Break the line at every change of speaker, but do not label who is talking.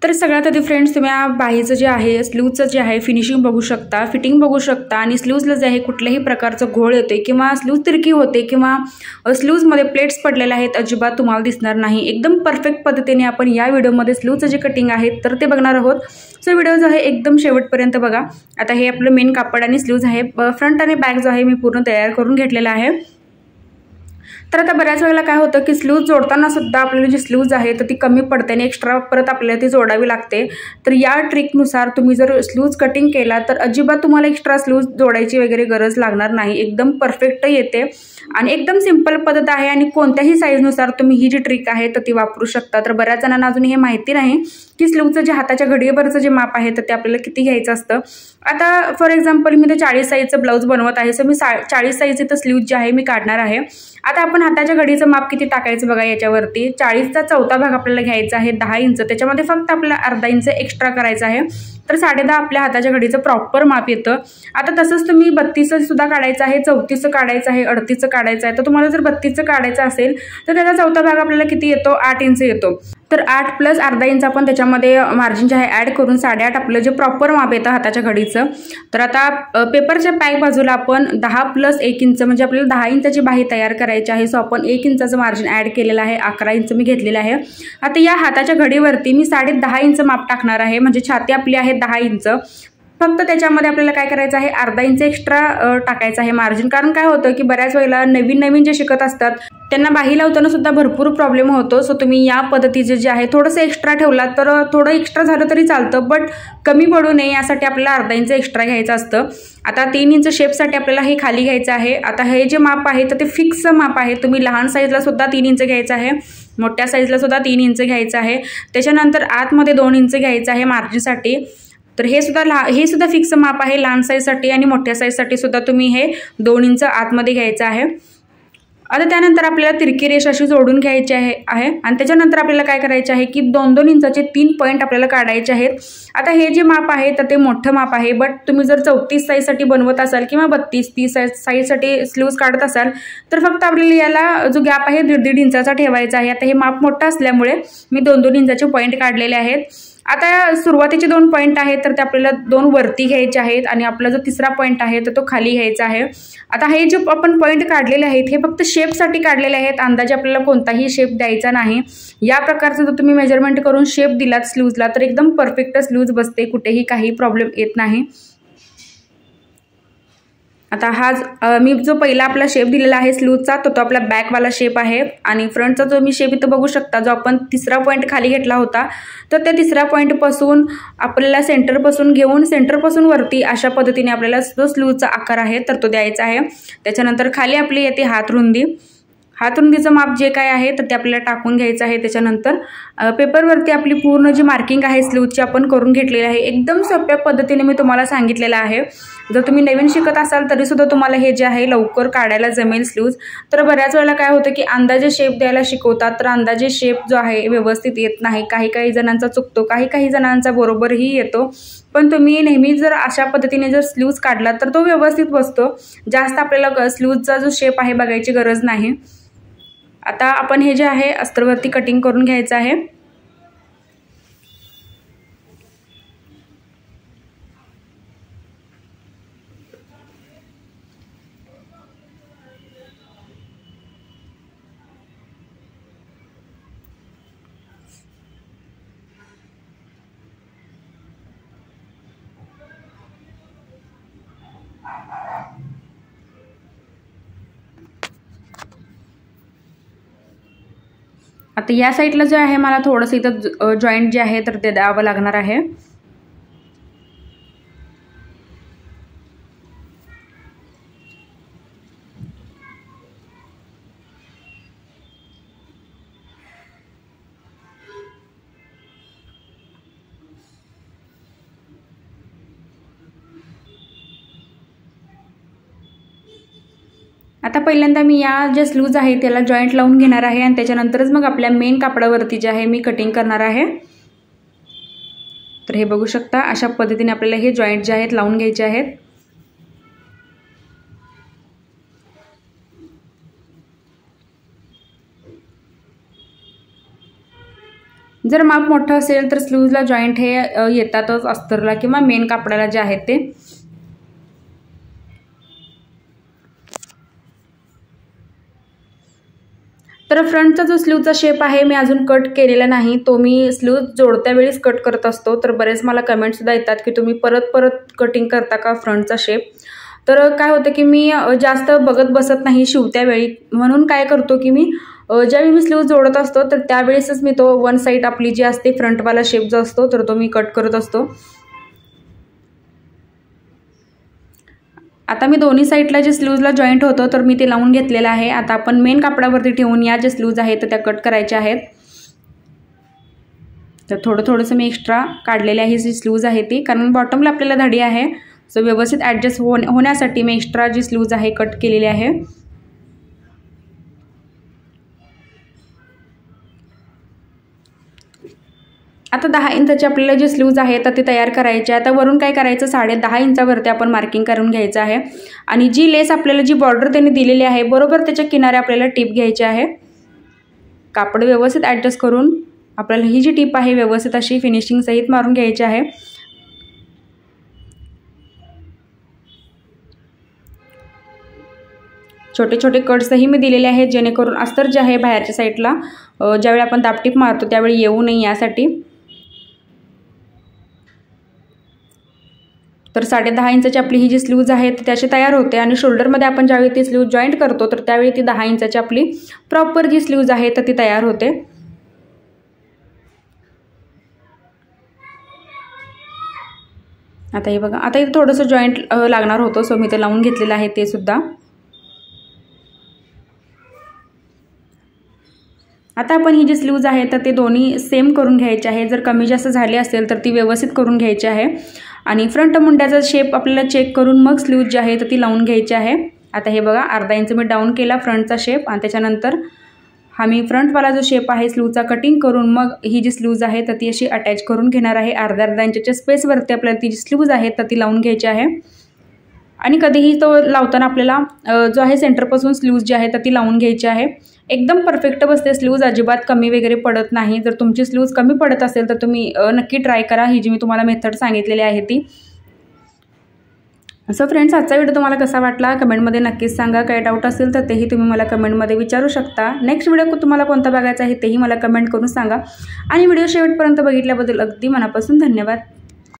तर सगळ्यात आधी फ्रेंड्स तुम्ही बाहीचं जे आहे स्लीवचं जे आहे फिनिशिंग बघू शकता, फिटिंग बघू शकता आणि स्लीव्जला जे आहे कुठल्याही प्रकारचं घोळ येतोय किंवा स्लीव्ज तिरकी होते किंवा स्लीव्जमध्ये प्लेट्स पडलेले आहेत अजिबात तुम्हाला दिसणार नाही। एकदम परफेक्ट पद्धतीने आपण या व्हिडिओमध्ये स्लीवचं जे कटिंग आहे तर ते बघणार आहोत। सो व्हिडिओ जो आहे एकदम शेवटपर्यंत बघा। आता हे आपलं मेन कापड आणि स्लीव्ज आहे, फ्रंट आणि बॅक जो आहे मी पूर्ण तयार करून घेतलेला आहे। तर आता बऱ्याच वेळेला काय होतं की स्लीव्ज जोडताना सुद्धा आपल्याला जी स्लीव्ज आहे तर ती कमी पडते आणि एक्स्ट्रा परत आपल्याला ती जोडावी लागते। तर या ट्रिकनुसार तुम्ही जर स्लीव्ज कटिंग केला तर अजिबात तुम्हाला एक्स्ट्रा स्लीव्ज जोडायची वगैरे गरज लागणार नाही, एकदम परफेक्ट येते आणि एकदम सिंपल पद्धत आहे आणि कोणत्याही साईजनुसार तुम्ही ही जी ट्रिक आहे तर ती वापरू शकता। तर बऱ्याच जणांना अजून हे माहिती नाही की स्लीव्जचं जे हाताच्या घडीवरचं जे माप आहे तर ते आपल्याला किती घ्यायचं असतं। आता फॉर एक्झाम्पल मी ते 40 साईजचं ब्लाऊज बनवत आहे, सो मी 40 साईज इथं स्लीव्ज जे आहे मी काढणार आहे। आता आपण हाताच्या घडीचं माप किती टाकायचं बघा, याच्यावरती 40चा चौथा भाग आपल्याला घ्यायचा आहे 10 इंच, त्याच्यामध्ये फक्त आपल्याला अर्धा इंच एक्स्ट्रा करायचा आहे। तर 10.5 आपल्या हाताच्या घडीचं प्रॉपर माप येतं। आता तसंच तुम्ही 32 सुद्धा काढायचं आहे, 34 काढायचं आहे, 38 काढायचं आहे। तर तुम्हाला जर 32 काढायचं असेल तर त्याचा चौथा भाग आपल्याला किती येतो, 8 इंच येतो। तर 8 प्लस अर्धा इंच आपण त्याच्यामध्ये मार्जिन जे आहे ॲड करून 8.5 आपलं जे प्रॉपर माप येतं हाताच्या घडीचं। तर आता पेपरच्या बॅक बाजूला आपण 10 प्लस 1 इंच म्हणजे आपल्याला 10 इंचाची बाही तयार करायची आहे। सो आपण 1 इंचाचं मार्जिन ॲड केलेलं आहे, 11 इंच मी घेतलेलं आहे। आता या हाताच्या घडीवरती मी 10.5 इंच माप टाकणार आहे, म्हणजे छाती आपली आहे 10 इंच, फक्त त्याच्यामध्ये आपल्याला काय करायचं आहे अर्धा इंच एक्स्ट्रा टाकायचं आहे मार्जिन। कारण काय होतं की बऱ्याच वेळेला नवीन जे शिकत असतात त्यांना बाही लावताना सुद्धा भरपूर प्रॉब्लेम होतो। सो तुम्ही या पद्धतीचे जे आहे थोडंसं एक्स्ट्रा ठेवला तर थोडं एक्स्ट्रा झालं तरी चालतं, बट कमी पडू नये यासाठी आपल्याला अर्धा इंच एक्स्ट्रा घ्यायचं असतं। आता 3 इंच शेपसाठी आपल्याला हे खाली घ्यायचं आहे। आता हे जे माप आहे तर ते फिक्स माप आहे, तुम्ही लहान साईजला सुद्धा 3 इंच घ्यायचं आहे, मोठ्या साईजला सुद्धा 3 इंच घ्यायचं आहे। त्याच्यानंतर आतमध्ये 2 इंच घ्यायचं आहे मार्जिनसाठी। तर हे सुद्धा फिक्स माप आहे लहान साईजसाठी आणि मोठ्या साईजसाठी सुद्धा तुम्ही हे 2 इंच आतमध्ये घ्यायचं आहे। आता त्यानंतर आपल्याला तिरकी रेष अशी जोडून घ्यायची आहे आणि त्याच्यानंतर आपल्याला काय करायचे आहे की 2-2 इंचाचे 3 पॉईंट आपल्याला काढायचे आहेत। आता हे जे माप आहे तर ते मोठं माप आहे, बट तुम्ही जर 34 साईजसाठी बनवत असाल किंवा 32-30 साईजसाठी स्लीव्ज काढत असाल तर फक्त आपल्याला याला जो गॅप आहे 1.5 इंचाचा ठेवायचा आहे। आता हे माप मोठं असल्यामुळे मी 2-2 इंचाचे पॉईंट काढलेले आहेत। आता सुरुवातीचे 2 पॉईंट आहेत तर ते आपल्याला 2 वरती घ्यायचे आहेत आणि आपला जो तिसरा पॉईंट आहे तर तो खाली घ्यायचा आहे। आता हे जे आपण पॉईंट काढलेले आहेत हे फक्त शेपसाठी काढलेले आहेत, अंदाजे आपल्याला कोणताही शेप द्यायचा नाही। या प्रकारचं जर तुम्ही मेजरमेंट करून शेप दिलात स्लीव्जला तर एकदम परफेक्ट स्लीव्ज बसते, कुठेही काही प्रॉब्लेम येत नाही। आता हा मी जो पहिला आपला शेप दिलेला आहे स्लीव्जचा तो आपला बॅकवाला शेप आहे आणि फ्रंटचा जो मी शेप इथं बघू शकता, जो आपण तिसरा पॉईंट खाली घेतला होता तर त्या तिसऱ्या पॉईंटपासून आपल्याला सेंटरपासून घेऊन सेंटरपासून वरती अशा पद्धतीने आपल्याला जो स्लीव्जचा आकार आहे तर तो द्यायचा आहे। त्याच्यानंतर खाली आपली येते हातरुंदीचं माप जे काय आहे तर ते आपल्याला टाकून घ्यायचं आहे। त्याच्यानंतर पेपरवरती आपली पूर्ण जी मार्किंग आहे स्लीव्जची आपण करून घेतलेली आहे। एकदम सोप्या पद्धतीने मी तुम्हाला सांगितलेलं आहे। जर तुम्ही नवीन शिकत असाल तरी सुद्धा तुम्हाला हे जे आहे लवकर काढायला जमेल स्लीव्ज। तर बऱ्याच वेळेला काय होतं की अंदाजे शेप द्यायला शिकवतात तर अंदाजे शेप जो आहे व्यवस्थित येत नाही, काही जणांचा चुकतो, काही जणांचा बरोबरही येतो। पण तुम्ही नेहमी जर अशा पद्धतीने जर स्लीव्ज काढला तर तो व्यवस्थित बसतो, जास्त आपल्याला स्लीव्जचा जो शेप आहे बघायची गरज नाही। आता आपण हे जे आहे अस्तरवरती कटिंग करून घ्यायचं आहे। आता या साईडला जे आहे मला थोडंसं इथं जॉईंट जे आहे तर ते द्यावं लागणार आहे। आता पहिल्यांदा मी या ज्या स्लीव्ज आहे त्याला जॉईंट लावून घेणार आहे आणि त्याच्यानंतरच मग आपल्या मेन कापडावरती जे आहे मी कटिंग करणार आहे। तर हे बघू शकता अशा पद्धतीने आपल्याला हे जॉईंट जे आहेत लावून घ्यायचे आहेत। जर माप मोठं असेल तर स्लीव्जला जॉईंट हे येतातच अस्तरला किंवा मेन कापडाला जे आहेत ते. तर फ्रंटचा जो स्लीवचा शेप आहे मी अजून कट केलेला नाही, तो मी स्लीव जोडत्या वेळीच कट करत असतो. तर बरेच मला कमेंटसुद्धा येतात की तुम्ही परत परत कटिंग करता का फ्रंटचा शेप. तर काय होतं की मी जास्त बघत बसत नाही शिवत्या वेळी, म्हणून काय करतो की मी ज्यावेळी मी स्लीव जोडत असतो तर त्यावेळेसच मी तो वन साईड आपली जी असते फ्रंटवाला शेप जो असतो तर तो मी कट करत असतो. आता मी दोन्ही साईडला जे स्लीव्जला जॉईंट होतं तर मी ते लावून घेतलेलं आहे. आता आपण मेन कापडावरती ठेवून या जे स्लीव्ज आहेत त्या कट करायच्या आहेत. तर थोडंसं मी एक्स्ट्रा काढलेली आहे जी स्लीव्ज आहे ती, कारण बॉटमला आपल्याला धडी आहे, सो व्यवस्थित ॲडजस्ट होण्यासाठी मी एक्स्ट्रा जी स्लीव्ज आहे कट केलेली आहे. आता 10 इंचाचे आपल्याला जे स्लीव्ज आहेत ते तयार करायचे. आता वरून काय करायचं, 10.5 इंचावरती आपण मार्किंग करून घ्यायचं आहे आणि जी लेस आपल्याला जी बॉर्डर त्यांनी दिलेली आहे बरोबर त्याच्या किनारे आपल्याला टिप घ्यायची आहे. कापड व्यवस्थित ॲडजस्ट करून आपल्याला ही जी टिप आहे व्यवस्थित अशी फिनिशिंग सहित मारून घ्यायची आहे. छोटे छोटे कट्सही मी दिलेले आहेत जेणेकरून अस्तर जे आहे बाहेरच्या साईडला ज्यावेळी आपण दाबटीप मारतो त्यावेळी येऊ नये यासाठी. तर 10.5 इंचाची आपली ही जी स्लीव्ज आहे ती अशी तयार होते आणि शोल्डरमध्ये आपण ज्यावेळी ती स्लीव्ज जॉईंट करतो तर त्यावेळी ती 10 इंचाची आपली प्रॉपर जी स्लीव्ज आहे ती तयार होते. आता हे बघा, आता इथे थोडंसं जॉईंट लागणार होतं, सो मी ते लावून घेतलेलं आहे ते सुद्धा. आता आपण ही जी स्लीव्ज आहे तर ते दोन्ही सेम करून घ्यायचे आहे. जर कमी जास्त झाली असेल तर ती व्यवस्थित करून घ्यायची आहे आणि फ्रंट मुंड्याचा शेप आपल्याला चेक करून मग स्लीव्ज जी आहे तर ती लावून घ्यायची आहे. आता हे बघा, 1/2 इंच मी डाऊन केला फ्रंटचा शेप आणि त्याच्यानंतर हा मी फ्रंटवाला जो शेप आहे स्लीव्जचा कटिंग करून मग ही जी स्लीव्ज आहे तर ती अशी अटॅच करून घेणार आहे. 1/2 इंचच्या स्पेसवरती आपल्याला ती जी स्लीव्ज आहे तर ती लावून घ्यायची आहे. आणि कधीही तो लावताना आपल्याला जो आहे सेंटरपासून स्लीव्ज जी आहे तर ती लावून घ्यायची आहे. एकदम परफेक्ट बसते स्लीव्ज, अजिबात कमी वगैरे पडत नाही. जर तुमची स्लीव्ज कमी पडत असेल तर तुम्ही नक्की ट्राय करा ही जी मी तुम्हाला मेथड सांगितलेली आहे ती. सो फ्रेंड्स, आजचा व्हिडिओ तुम्हाला कसा वाटला कमेंटमध्ये नक्कीच सांगा. काही डाऊट असेल तर तेही तुम्ही मला कमेंटमध्ये विचारू शकता. नेक्स्ट व्हिडिओ तुम्हाला कोणता बघायचा आहे तेही मला कमेंट करून सांगा आणि व्हिडिओ शेवटपर्यंत बघितल्याबद्दल अगदी मनापासून धन्यवाद.